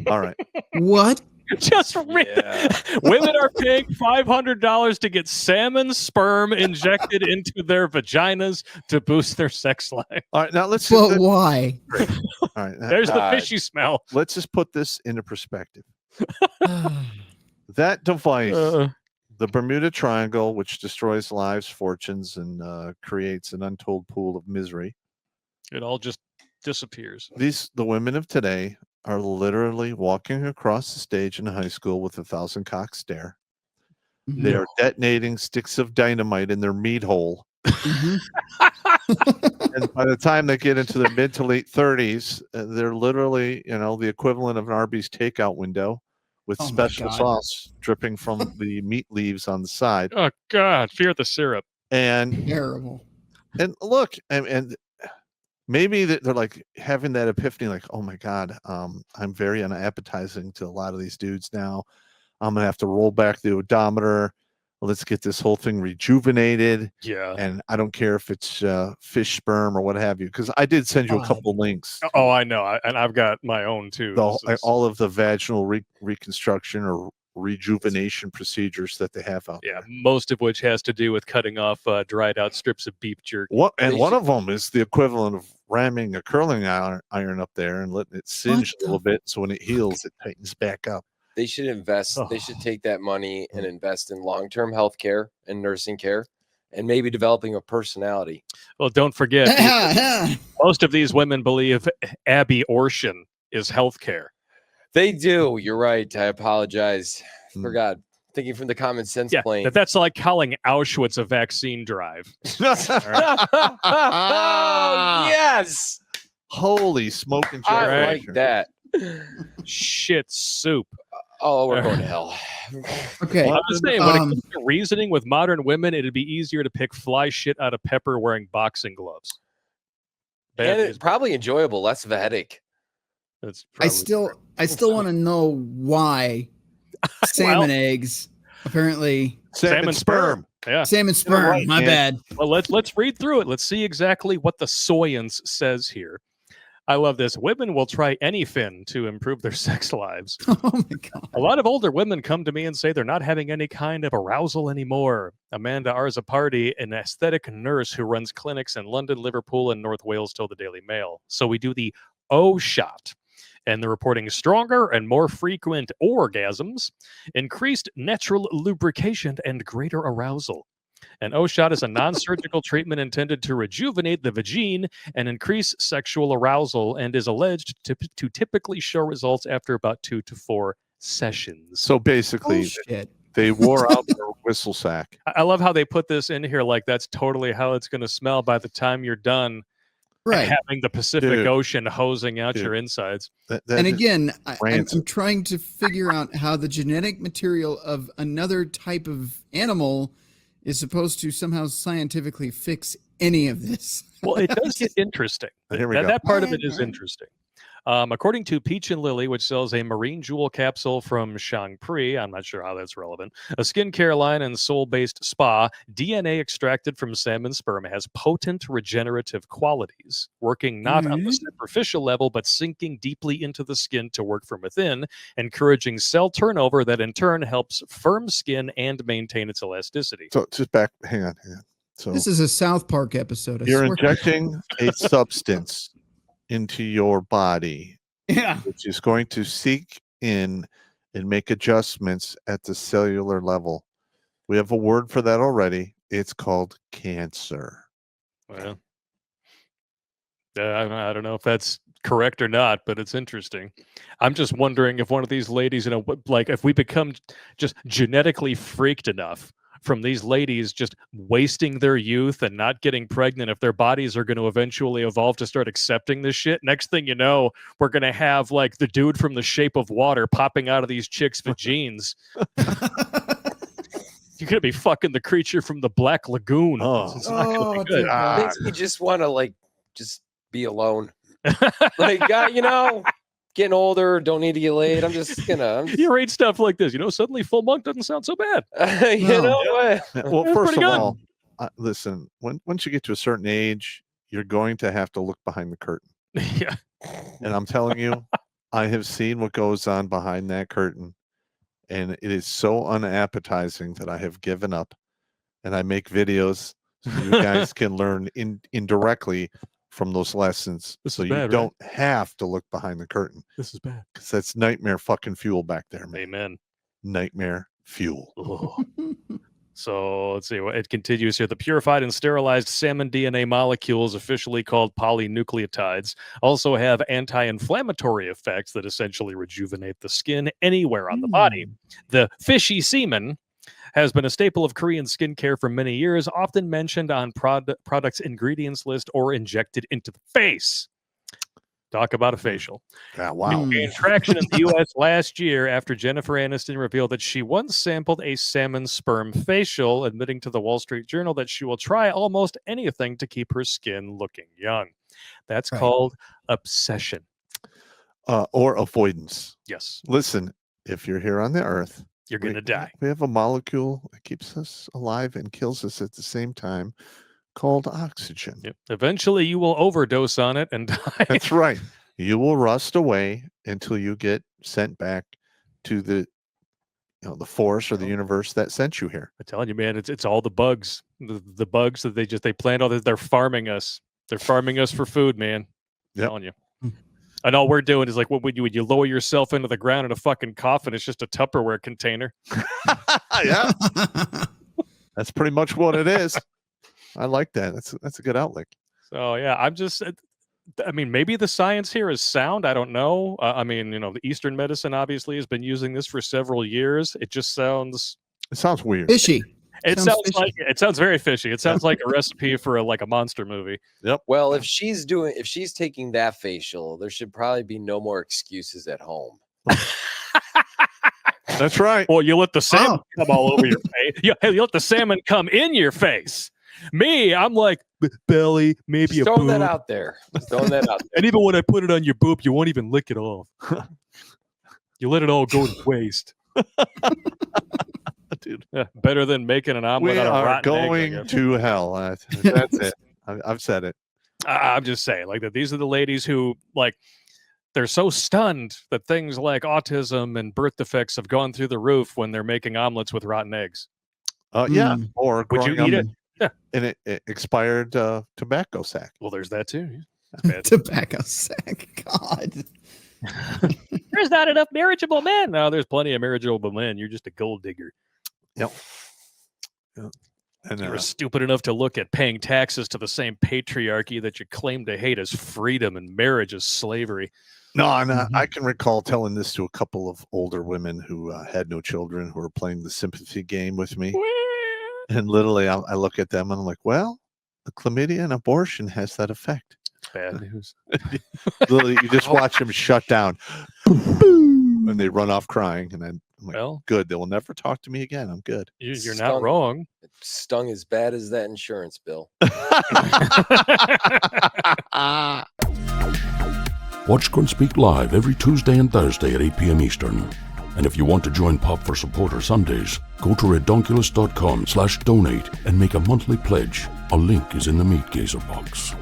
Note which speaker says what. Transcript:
Speaker 1: All right.
Speaker 2: What?
Speaker 3: Just women are paying $500 to get salmon sperm injected into their vaginas to boost their sex life.
Speaker 1: All right. Now let's.
Speaker 2: But why?
Speaker 1: All right.
Speaker 3: There's the fishy smell.
Speaker 1: Let's just put this into perspective. That device, the Bermuda Triangle, which destroys lives, fortunes, and creates an untold pool of misery.
Speaker 3: It all just disappears.
Speaker 1: The women of today are literally walking across the stage in high school with 1,000 cock stare.
Speaker 2: Mhm.
Speaker 1: They are detonating sticks of dynamite in their meat hole.
Speaker 2: Mhm.
Speaker 1: And by the time they get into their mid to late 30s, they're literally, the equivalent of an Arby's takeout window with
Speaker 2: Oh my
Speaker 1: special
Speaker 2: God.
Speaker 1: sauce dripping from the meat leaves on the side.
Speaker 3: Oh, God. Fear the syrup.
Speaker 1: And
Speaker 2: Terrible.
Speaker 1: and look, and maybe they're like having that epiphany, like, oh my God, I'm very unappetizing to a lot of these dudes now. I'm gonna have to roll back the odometer. Let's get this whole thing rejuvenated.
Speaker 3: Yeah.
Speaker 1: And I don't care if it's fish sperm or what have you, because I did send you a couple links.
Speaker 3: Oh, I know. And I've got my own too.
Speaker 1: All of the vaginal reconstruction or rejuvenation procedures that they have out there.
Speaker 3: Most of which has to do with cutting off dried out strips of beef jerky.
Speaker 1: One of them is the equivalent of ramming a curling iron up there and letting it singe a little bit, so when it heals, it tightens back up.
Speaker 4: They should invest. They should take that money and invest in long-term health care and nursing care, and maybe developing a personality.
Speaker 3: Well, don't forget, most of these women believe abortion is health care.
Speaker 4: They do. You're right. I apologize. Forgot. Thinking from the common sense plane.
Speaker 3: That's like calling Auschwitz a vaccine drive.
Speaker 4: Oh, yes.
Speaker 1: Holy smoking!
Speaker 4: I like that.
Speaker 3: Shit soup.
Speaker 4: Oh, we're going to hell.
Speaker 2: Okay.
Speaker 3: Well, I'm just saying, when it comes to reasoning with modern women, it'd be easier to pick fly shit out of pepper wearing boxing gloves.
Speaker 4: And it's probably enjoyable, less of a headache.
Speaker 2: I still want to know why salmon eggs apparently
Speaker 1: salmon sperm.
Speaker 3: Yeah,
Speaker 2: salmon sperm.
Speaker 3: Right,
Speaker 2: my bad.
Speaker 3: Well, let's read through it. Let's see exactly what the science says here. I love this. Women will try anything to improve their sex lives.
Speaker 2: Oh my God.
Speaker 3: A lot of older women come to me and say they're not having any kind of arousal anymore. Amanda Arzapardi, an aesthetic nurse who runs clinics in London, Liverpool, and North Wales, told the Daily Mail. So we do the O shot. And they're reporting stronger and more frequent orgasms, increased natural lubrication, and greater arousal. An O-shot is a non-surgical treatment intended to rejuvenate the vagine and increase sexual arousal, and is alleged to typically show results after about 2 to 4 sessions.
Speaker 1: So basically, they wore out their whistle sack.
Speaker 3: I love how they put this in here like that's totally how it's going to smell by the time you're done.
Speaker 2: Right.
Speaker 3: Having the Pacific Ocean hosing out your insides.
Speaker 2: And again, I'm trying to figure out how the genetic material of another type of animal is supposed to somehow scientifically fix any of this.
Speaker 3: Well, it does get interesting. That part of it is interesting. According to Peach and Lily, which sells a marine jewel capsule from Shangpri, I'm not sure how that's relevant, a skincare line and soul-based spa, DNA extracted from salmon sperm has potent regenerative qualities, working not on the superficial level, but sinking deeply into the skin to work from within, encouraging cell turnover that in turn helps firm skin and maintain its elasticity.
Speaker 1: So just hang on. So
Speaker 2: this is a South Park episode.
Speaker 1: You're injecting a substance into your body, which is going to seek in and make adjustments at the cellular level. We have a word for that already. It's called cancer.
Speaker 3: Well, I don't know if that's correct or not, but it's interesting. I'm just wondering if one of these ladies, like if we become just genetically freaked enough from these ladies just wasting their youth and not getting pregnant, if their bodies are going to eventually evolve to start accepting this shit. Next thing you know, we're going to have like the dude from The Shape of Water popping out of these chicks' vagines. You're going to be fucking the creature from the Black Lagoon. It's not going to be good.
Speaker 4: Makes me just want to just be alone. Getting older, don't need to get laid. I'm just
Speaker 3: you read stuff like this, suddenly full monk doesn't sound so bad.
Speaker 1: Well, first of all, listen, once you get to a certain age, you're going to have to look behind the curtain.
Speaker 3: Yeah.
Speaker 1: And I'm telling you, I have seen what goes on behind that curtain, and it is so unappetizing that I have given up. And I make videos so you guys can learn indirectly from those lessons.
Speaker 3: This
Speaker 1: so
Speaker 3: is
Speaker 1: you
Speaker 3: bad,
Speaker 1: don't have to look behind the curtain.
Speaker 3: This is bad.
Speaker 1: Because that's nightmare fucking fuel back there, man.
Speaker 3: Amen.
Speaker 1: Nightmare fuel.
Speaker 3: So let's see. It continues here. The purified and sterilized salmon DNA molecules, officially called polynucleotides, also have anti-inflammatory effects that essentially rejuvenate the skin anywhere on the body. The fishy semen has been a staple of Korean skincare for many years, often mentioned on products' ingredients list or injected into the face. Talk about a facial.
Speaker 1: Yeah, wow.
Speaker 3: It gained traction in the U.S. last year after Jennifer Aniston revealed that she once sampled a salmon sperm facial, admitting to the Wall Street Journal that she will try almost anything to keep her skin looking young. That's called obsession.
Speaker 1: Or avoidance.
Speaker 3: Yes.
Speaker 1: Listen, if you're here on the earth,
Speaker 3: you're going to die.
Speaker 1: We have a molecule that keeps us alive and kills us at the same time called oxygen.
Speaker 3: Yep. Eventually, you will overdose on it and die.
Speaker 1: That's right. You will rust away until you get sent back to the force or the universe that sent you here.
Speaker 3: I'm telling you, man, it's all the bugs. The bugs that they plant all this. They're farming us. They're farming us for food, man. I'm telling you. And all we're doing is like, when you lower yourself into the ground in a fucking coffin, it's just a Tupperware container.
Speaker 1: Yeah. That's pretty much what it is. I like that. That's a good outlook.
Speaker 3: So yeah, I mean, maybe the science here is sound. I don't know. I mean, the Eastern medicine obviously has been using this for several years. It just sounds.
Speaker 1: It sounds weird.
Speaker 2: Fishy.
Speaker 3: It sounds very fishy. It sounds like a recipe for a monster movie.
Speaker 1: Yep.
Speaker 4: Well, if she's taking that facial, there should probably be no more excuses at home.
Speaker 1: That's right.
Speaker 3: Well, you let the salmon come all over your face. You let the salmon come in your face. Me, I'm like belly, maybe
Speaker 4: Just
Speaker 3: a
Speaker 4: throwing
Speaker 3: boob.
Speaker 4: that out there. Just throwing that out there.
Speaker 3: And even when I put it on your boob, you won't even lick it off. You let it all go to waste.
Speaker 1: Dude,
Speaker 3: better than making an omelet out of rotten eggs,
Speaker 1: going to hell. That's it. I've said it.
Speaker 3: I'm just saying, like that. These are the ladies who they're so stunned that things like autism and birth defects have gone through the roof when they're making omelets with rotten eggs.
Speaker 1: Yeah. Or
Speaker 3: would you eat it? Yeah.
Speaker 1: And it expired tobacco sack.
Speaker 3: Well, there's that too.
Speaker 2: Tobacco sack. God.
Speaker 3: There's not enough marriageable men. No, there's plenty of marriageable men. You're just a gold digger.
Speaker 1: Yep. And
Speaker 3: you're stupid enough to look at paying taxes to the same patriarchy that you claim to hate as freedom and marriage as slavery.
Speaker 1: No, I can recall telling this to a couple of older women who had no children, who were playing the sympathy game with me. And literally, I look at them and I'm like, well, the chlamydia and abortion has that effect.
Speaker 3: Bad news.
Speaker 1: Literally, you just watch them shut down. And they run off crying. And I'm like, well, good. They will never talk to me again. I'm good.
Speaker 3: You're not wrong.
Speaker 4: It stung as bad as that insurance bill.
Speaker 5: Watch Grunt Speak live every Tuesday and Thursday at 8 p.m. Eastern. And if you want to join Pop for Supporter Sundays, go to redonkulous.com/donate and make a monthly pledge. A link is in the Meat Gazer box.